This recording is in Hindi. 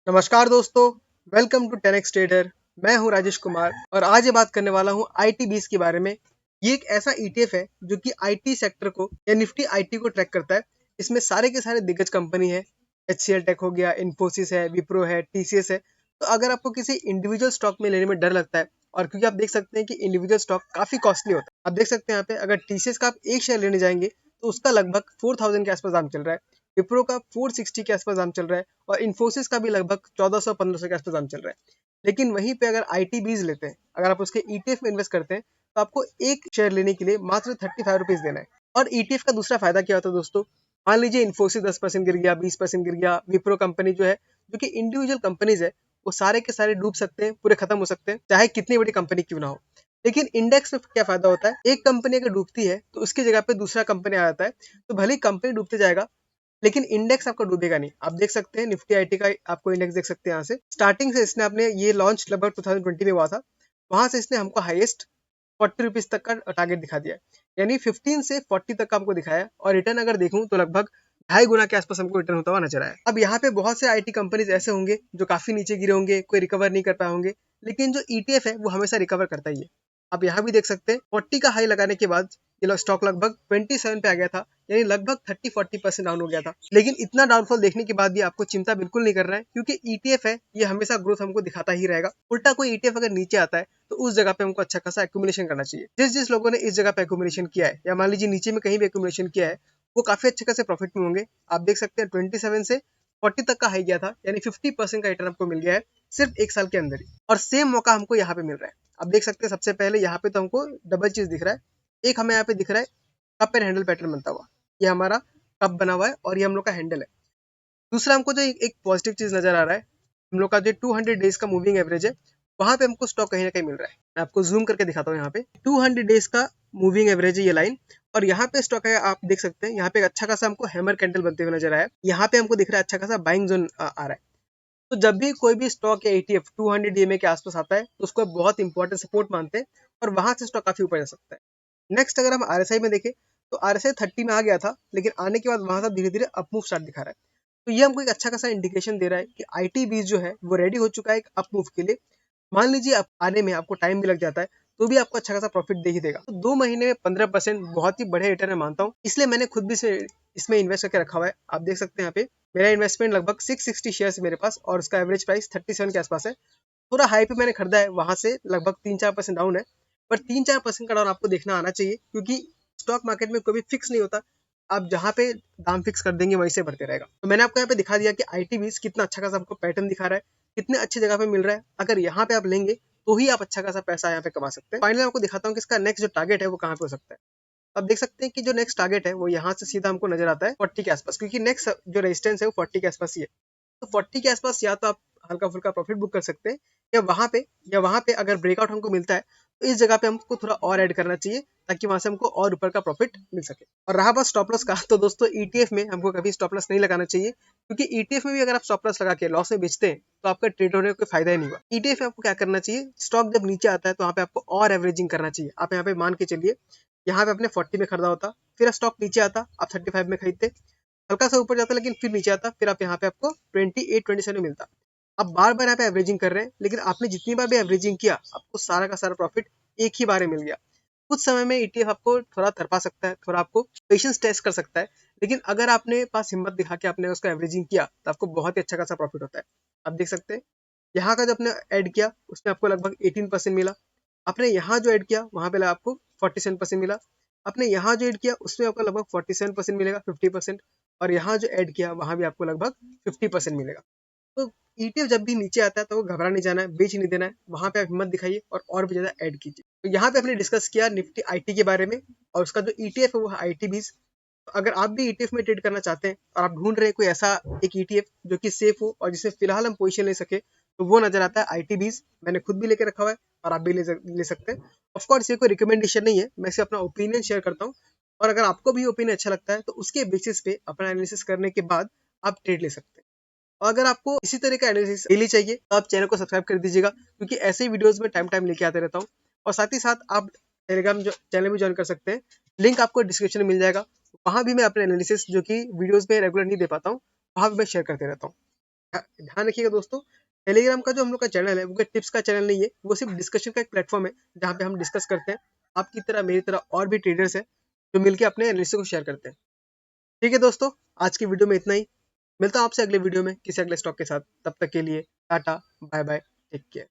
नमस्कार दोस्तों, वेलकम टू 10x ट्रेडर। मैं हूं राजेश कुमार और आज ये बात करने वाला हूं आईटी बीस के बारे में। ये एक ऐसा ईटीएफ है जो कि आईटी सेक्टर को या निफ्टी आईटी को ट्रैक करता है। इसमें सारे के सारे दिग्गज कंपनी है। एचसीएल टेक हो गया, इन्फोसिस है, विप्रो है, टीसीएस है। तो अगर आपको किसी इंडिविजुअल स्टॉक में लेने में डर लगता है, और क्योंकि आप देख सकते हैं कि इंडिविजुअल स्टॉक काफी कॉस्टली होता है। आप देख सकते हैं यहाँ पे अगर टीसीएस का आप एक शेयर लेने जाएंगे तो उसका लगभग 4000 के आसपास दाम चल रहा है। विप्रो का 460 के आसपास दाम चल रहा है और इन्फोसिस का भी लगभग 1400-1500 के आसपास दाम चल रहा है। लेकिन वहीं पे अगर आईटी बीज लेते हैं, अगर आप उसके ईटीएफ में इन्वेस्ट करते हैं, तो आपको एक शेयर लेने के लिए मात्र 35 रुपीज देना है। और ईटीएफ का दूसरा फायदा क्या होता है दोस्तों, मान लीजिए इन्फोसिस 10% गिर गया, 20% गिर गया, विप्रो कंपनी जो है, जो कि इंडिविजुअल कंपनीज है, वो सारे के सारे डूब सकते हैं, पूरे खत्म हो सकते हैं, चाहे कितनी बड़ी कंपनी क्यों ना हो। लेकिन इंडेक्स में क्या फायदा होता है, एक कंपनी अगर डूबती है तो उसकी जगह पे दूसरा कंपनी आ जाता है। तो भले ही कंपनी डूबते जाएगा, लेकिन इंडेक्स आपका डूबेगा नहीं। आप देख सकते हैं निफ्टी आईटी का आपको इंडेक्स देख सकते हैं यहाँ से। स्टार्टिंग से इसने अपने ये लॉन्च लगभग 2020 में हुआ था, वहां से इसने हमको हाईएस्ट 40 रुपीज तक का टारगेट दिखा दिया है। यानी 15 से 40 तक का हमको दिखाया है। और रिटर्न अगर देखूं तो लगभग 2.5 गुना के आसपास हमको रिटर्न होता हुआ नजर आया। अब यहाँ पे बहुत से आईटी कंपनीज ऐसे होंगे जो काफी नीचे गिरे होंगे, कोई रिकवर नहीं कर पाए होंगे, लेकिन जो ईटीएफ है वो हमेशा रिकवर करता ही है। आप यहाँ भी देख सकते हैं 40 का हाई लगाने के बाद ये स्टॉक लगभग 27 पे आ गया था, यानी लगभग 30-40% डाउन हो गया था। लेकिन इतना डाउनफॉल देखने के बाद भी आपको चिंता बिल्कुल नहीं करना है, क्योंकि ईटीएफ है, ये हमेशा ग्रोथ हमको दिखाता ही रहेगा। उल्टा कोई ईटीएफ अगर नीचे आता है तो उस जगह पे हमको अच्छा खासा एक्यूमुलेशन करना चाहिए। जिस जिस लोगों ने इस जगह पे एक्यूमुलेशन किया है, या मान लीजिए नीचे में कहीं भी एक्यूमुलेशन किया है, वो काफी अच्छे खासे प्रॉफिट में होंगे। आप देख सकते हैं 27 से 40 तक का हाई गया था, यानी 50% का रिटर्न आपको मिल गया है सिर्फ एक साल के अंदर ही। और सेम मौका हमको यहाँ पे मिल रहा है। आप देख सकते हैं सबसे पहले यहाँ पे तो हमको डबल चीज दिख रहा है। एक हमें यहाँ पे दिख रहा है कप एंड हैंडल पैटर्न बनता हुआ, ये हमारा कप बना हुआ है और ये हम लोग का हैंडल है। दूसरा हमको जो एक पॉजिटिव चीज नजर आ रहा है, हम लोग का जो 200 डेज का मूविंग एवरेज है, वहां पे हमको स्टॉक कहीं ना कहीं मिल रहा है। मैं आपको जूम करके दिखाता हूँ। यहाँ पे 200 डेज का मूविंग एवरेज है ये लाइन, और यहाँ पे स्टॉक है, आप देख सकते हैं यहाँ पे अच्छा खासा हमको हैमर कैंडल बनते हुए नजर आया। यहाँ पे हमको दिख रहा है अच्छा खासा बाइंग जोन आ रहा है। तो जब भी कोई भी स्टॉक या ईटीएफ 200 डीएमए के आसपास आता है तो उसको बहुत इंपॉर्टेंट सपोर्ट मानते हैं, और वहां से स्टॉक काफी ऊपर जा सकता है। नेक्स्ट अगर हम आरएसआई में देखें, तो आरएसआई 30 में आ गया था, लेकिन आने के बाद वहां से धीरे धीरे अपमूव स्टार्ट दिखा रहा है। तो ये हमको एक अच्छा खासा इंडिकेशन दे रहा है कि आईटी बीस जो है वो रेडी हो चुका है एक अपमूव के लिए। मान लीजिए आप आने में आपको टाइम भी लग जाता है, तो भी आपको अच्छा खासा प्रॉफिट दे ही देगा। तो 2 महीने में 15% बहुत ही बड़े रिटर्न मैं मानता हूँ, इसलिए मैंने खुद भी इसमें इन्वेस्ट करके रखा हुआ है। आप देख सकते हैं यहाँ पे मेरा इन्वेस्टमेंट लगभग 660 शेयर है मेरे पास, और उसका एवरेज प्राइस 37 के आसपास है। थोड़ा हाई पे मैंने खरीदा है, वहां से लगभग 3-4% डाउन है। पर 3-4% का डाउन आपको देखना आना चाहिए, क्योंकि स्टॉक मार्केट में कोई भी फिक्स नहीं होता। आप जहाँ पे दाम फिक्स कर देंगे वहीं से बढ़ते रहेगा। तो मैंने आपको यहाँ पे दिखा दिया कि आईटी बीस कितना अच्छा खासा आपको पैटर्न दिखा रहा है, कितने अच्छी जगह पे मिल रहा है। अगर यहाँ पे आप लेंगे तो ही आप अच्छा खासा पैसा यहाँ पे कमा सकते हैं। फाइनली आपको दिखाता हूँ कि इसका नेक्स्ट जो टारगेट है वो कहाँ पे हो सकता है। आप देख सकते हैं कि जो नेक्स्ट टारगेट है वो यहाँ से सीधा हमको नजर आता है 40 के आसपास, क्योंकि नेक्स्ट जो रेजिस्टेंस है वो 40 के आसपास ही है। तो 40 के आसपास या तो आप हल्का फुल्का प्रॉफिट बुक कर सकते हैं, या वहां पे अगर ब्रेकआउट हमको मिलता है तो इस जगह पे हमको थोड़ा और ऐड करना चाहिए, ताकि वहां से हमको और ऊपर का प्रॉफिट मिल सके। और रहा बात स्टॉप लॉस का, तो दोस्तों ईटीएफ में हमको कभी स्टॉप लॉस नहीं लगाना चाहिए, क्योंकि ईटीएफ में भी अगर आप स्टॉप लॉस लगा के लॉस में बेचते हैं तो आपका ट्रेड होने का कोई फायदा ही नहीं हुआ। ईटीएफ में आपको क्या करना चाहिए, स्टॉक जब नीचे आता है तो वहाँ पे आपको और एवरेजिंग करना चाहिए। आप यहाँ पे मान के चलिए, यहाँ पे अपने 40 में खरीदा होता, फिर स्टॉक नीचे आता, आप 35 में खरीदते, हल्का सा ऊपर जाता लेकिन फिर नीचे आता, फिर आप यहाँ पे आपको 28-27 मिलता। अब बार बार यहाँ पे एवरेजिंग कर रहे हैं, लेकिन आपने जितनी बार भी एवरेजिंग किया आपको सारा का सारा प्रॉफिट एक ही बार में मिल गया। कुछ समय में ईटीएफ आपको थोड़ा तरपा सकता है, थोड़ा आपको पेशेंस टेस्ट कर सकता है, लेकिन अगर आपने पास हिम्मत दिखा के आपने उसका एवरेजिंग किया तो आपको बहुत ही अच्छा खासा प्रॉफिट होता है। आप देख सकते हैं यहाँ का जो आपने ऐड किया उसमें आपको लगभग 18% मिला। आपने यहाँ जो ऐड किया वहां पे आपको 47% मिला। आपने यहाँ जो ऐड किया उसमें आपको लगभग 47% मिलेगा, 50%। और यहाँ जो ऐड किया वहां भी आपको लगभग 50% मिलेगा। तो ईटीएफ जब भी नीचे आता है तो वो घबरा नहीं जाना है, बेच नहीं देना है, वहां पे आप हिम्मत दिखाइए और भी ज्यादा ऐड कीजिए। तो यहाँ पे हमने डिस्कस किया निफ्टी आईटी के बारे में, और उसका जो ईटीएफ है वो है आईटी बीस। तो अगर आप भी ईटीएफ में ट्रेड करना चाहते हैं और आप ढूंढ रहे हैं कोई ऐसा एक ईटीएफ जो कि सेफ हो और जिसमें फिलहाल हम पोजीशन ले सके, तो वो नजर आता है आईटी बीस। मैंने खुद भी लेके रखा हुआ है और आप भी ले सकते हैं। ऑफकोर्स ये कोई रिकमेंडेशन नहीं है, मैं सिर्फ अपना ओपिनियन शेयर करता हूँ। और अगर आपको भी ओपिनियन अच्छा लगता है तो उसके बेसिस पे अपना एनालिसिस करने के बाद आप ट्रेड ले सकते हैं। और अगर आपको इसी तरह का एनालिसिस डेली चाहिए तो आप चैनल को सब्सक्राइब कर दीजिएगा, क्योंकि ऐसे ही वीडियोस में टाइम टाइम लेके आते रहता हूँ। और साथ ही साथ आप टेलीग्राम चैनल भी ज्वाइन कर सकते हैं, लिंक आपको डिस्क्रिप्शन में मिल जाएगा। वहां भी मैं अपने एनालिसिस जो कि वीडियोस में रेगुलर नहीं दे पाता हूँ, वहां भी मैं शेयर करते रहता हूँ। ध्यान रखिएगा दोस्तों, टेलीग्राम का जो हम लोग का चैनल है वो कोई टिप्स का चैनल नहीं है, वो सिर्फ डिस्कशन का एक प्लेटफॉर्म है जहाँ पे हम डिस्कस करते हैं। आपकी तरह मेरी तरह और भी ट्रेडर्स हैं जो मिलकर अपने एनालिसिस को शेयर करते हैं। ठीक है दोस्तों, आज की वीडियो में इतना ही। मिलता हूँ आपसे अगले वीडियो में किसी अगले स्टॉक के साथ। तब तक के लिए tata, bye bye, take care.